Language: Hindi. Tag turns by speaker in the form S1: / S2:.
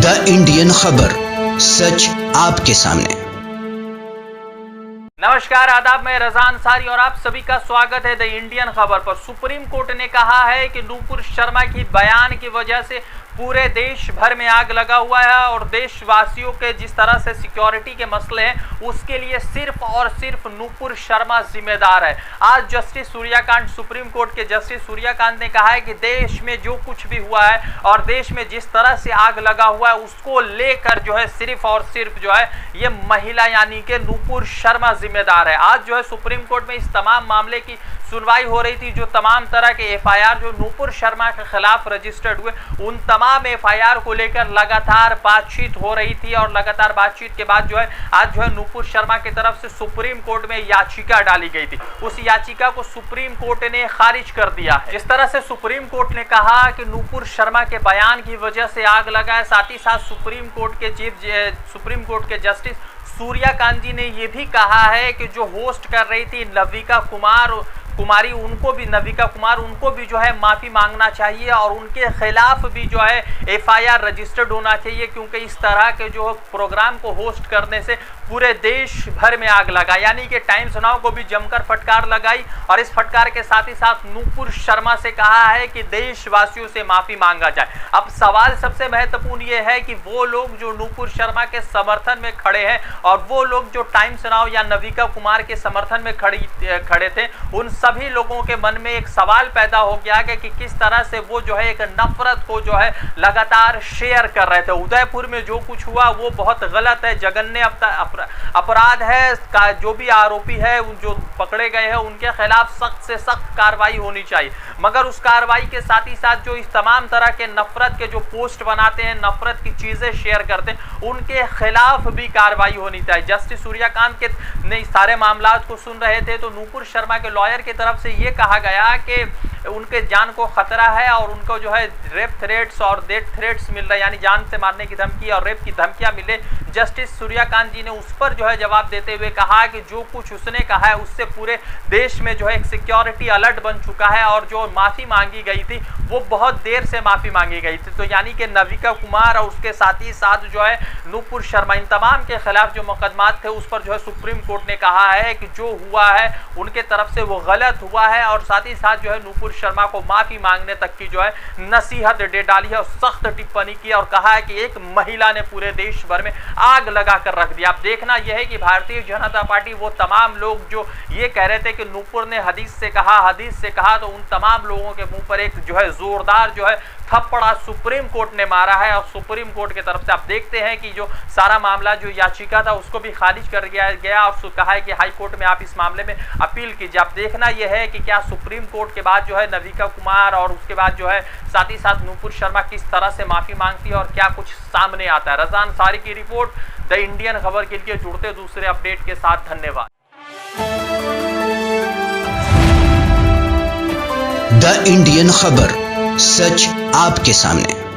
S1: द इंडियन खबर, सच आपके सामने।
S2: नमस्कार, आदाब, मैं रज़ान सारी और आप सभी का स्वागत है द इंडियन खबर पर। सुप्रीम कोर्ट ने कहा है कि नूपुर शर्मा की बयान की वजह से पूरे देश भर में आग लगा हुआ है और देशवासियों के जिस तरह से सिक्योरिटी के मसले हैं उसके लिए सिर्फ और सिर्फ नूपुर शर्मा जिम्मेदार है। आज जस्टिस सूर्यकांत, सुप्रीम कोर्ट के जस्टिस सूर्यकांत ने कहा है कि देश में जो कुछ भी हुआ है और देश में जिस तरह से आग लगा हुआ है उसको लेकर जो है सिर्फ और सिर्फ जो है ये महिला यानी कि नूपुर शर्मा जिम्मेदार है। आज जो है सुप्रीम कोर्ट में इस तमाम मामले की सुनवाई हो रही थी। जो तमाम तरह के एफआईआर जो नूपुर शर्मा के खिलाफ रजिस्टर्ड हुए उन तमाम एफआईआर को लेकर लगातार बातचीत हो रही थी और लगातार बातचीत के बाद जो है आज जो है नूपुर शर्मा की तरफ से सुप्रीम कोर्ट में याचिका डाली गई थी। उस याचिका को सुप्रीम कोर्ट ने खारिज कर दिया है। जिस तरह से सुप्रीम कोर्ट ने कहा कि नूपुर शर्मा के बयान की वजह से आग लगा है, साथ ही साथ सुप्रीम कोर्ट के जस्टिस सूर्यकांत जी ने यह भी कहा है कि जो होस्ट कर रही थी नविका कुमार उनको भी जो है माफी मांगना चाहिए और उनके खिलाफ भी जो है एफआईआर रजिस्टर्ड होना चाहिए, क्योंकि इस तरह के जो प्रोग्राम को होस्ट करने से पूरे देश भर में आग लगा। यानी कि टाइम्स नाउ को भी जमकर फटकार लगाई और इस फटकार के साथ ही साथ नूपुर शर्मा से कहा है कि देशवासियों से माफी मांगा जाए। अब सवाल सबसे महत्वपूर्ण ये है कि वो लोग जो नूपुर शर्मा के समर्थन में खड़े हैं और वो लोग जो टाइम्स नाउ या नविका कुमार के समर्थन में खड़े थे, उन सभी लोगों के मन में एक सवाल पैदा हो गया कि किस तरह से वो जो है एक नफरत को जो है लगातार शेयर कर रहे थे। उदयपुर में जो कुछ हुआ वो बहुत गलत है, जघन्य अपराध है। जो भी आरोपी है जो पकड़े गए हैं उनके खिलाफ सख्त से सख्त कार्रवाई होनी चाहिए, मगर उस कार्रवाई के साथ ही साथ जो इस तमाम तरह के नफरत के जो पोस्ट बनाते हैं, नफरत की चीजें शेयर करते हैं, उनके खिलाफ भी कार्रवाई होनी चाहिए। जस्टिस सूर्यकांत के ने इस सारे मामला को सुन रहे थे तो नूपुर शर्मा के लॉयर की तरफ से ये कहा गया कि उनके जान को खतरा है और उनको जो है रेप थ्रेट्स और डेथ थ्रेट्स मिल रहे, यानी जान से मारने की धमकी और रेप की धमकियां मिले। जस्टिस सूर्यकांत जी ने उस पर जो है जवाब देते हुए कहा कि जो कुछ उसने कहा है उससे पूरे देश में जो है एक सिक्योरिटी अलर्ट बन चुका है और जो माफी मांगी गई थी वो बहुत देर से माफी मांगी गई थी। तो यानी कि नविका कुमार और उसके साथ ही साथ जो है नूपुर शर्मा, इन तमाम के खिलाफ जो मुकदमात थे उस पर जो है सुप्रीम कोर्ट ने कहा है कि जो हुआ है उनके तरफ से वो गलत हुआ है और साथ ही साथ जो है नूपुर शर्मा को माफी मांगने तक की जो है नसीहत दे डाली है और सख्त टिप्पणी की और कहा है कि एक महिला ने पूरे देश भर में आग लगा कर रख दिया। अब देखना यह है कि भारतीय जनता पार्टी, वो तमाम लोग जो ये कह रहे थे कि नूपुर ने हदीस से कहा, तो उन तमाम लोगों के मुंह पर एक जो है जोरदार जो है थप्पड़ा सुप्रीम कोर्ट ने मारा है और सुप्रीम कोर्ट की तरफ से आप देखते हैं कि जो सारा मामला जो याचिका था उसको भी खारिज कर दिया गया और कहा है कि हाई कोर्ट में आप इस मामले में अपील कीजिए। आप देखना यह है कि क्या सुप्रीम कोर्ट के बाद जो है नविका कुमार और उसके बाद जो है साथ ही साथ नूपुर शर्मा किस तरह से माफी मांगती है और क्या कुछ सामने आता है। रज़ान सारी की रिपोर्ट, द इंडियन खबर के लिए जुड़ते दूसरे अपडेट के साथ धन्यवाद।
S1: द इंडियन खबर, सच आपके सामने।